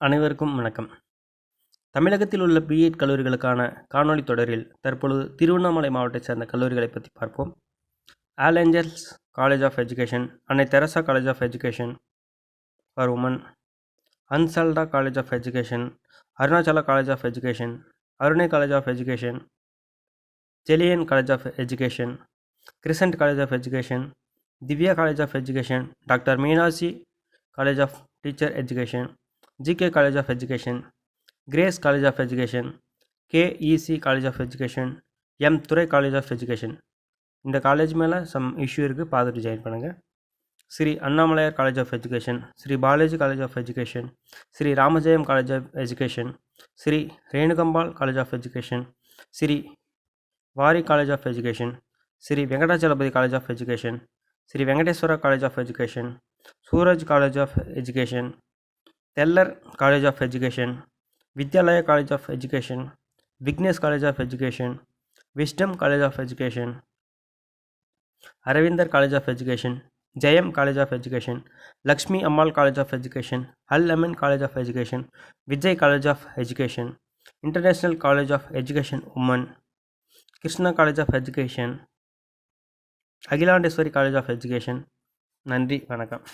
அனைவருக்கும் வணக்கம். தமிழகத்தில் உள்ள பிஎட் கல்லூரிகளுக்கான காணொளி தொடரில் தற்பொழுது திருவண்ணாமலை மாவட்டத்தைச் சேர்ந்த கல்லூரிகளை பற்றி பார்ப்போம். All angels college of education, Annai Teresa college of education for women, அன்சல்டா college of education, Arunachala college of education, Arunai college of education, ஜெலியன் college of education, Crescent college of education, Divya college of education, doctor Meenakshi college of teacher education, GK college of education, Grace college of education, KEC college of education, M Durai college of education. இந்த college மேலே some issue இருக்குது, பார்த்துட்டு join பண்ணுங்கள். Sri Annamalaiyar college of education, Sri Balaji college of education, Sri Ramajayam college of education, Sri Renugambal college of education, Sri Vari college of education, Sri Venkatachalapathy college of education, Sri Venkateswara college of education, Suraj college of education, தெல்லர் college of education, Vidyalaya college of education, Vignesh college of education, wisdom college of education, Aravindar college of education, Jayam college of education, Lakshmi Ammal college of education, Al Ameen college of education, Vijay college of education, international college of education women, Krishna college of education, Akilandeswari college of education. நன்றி, வணக்கம்.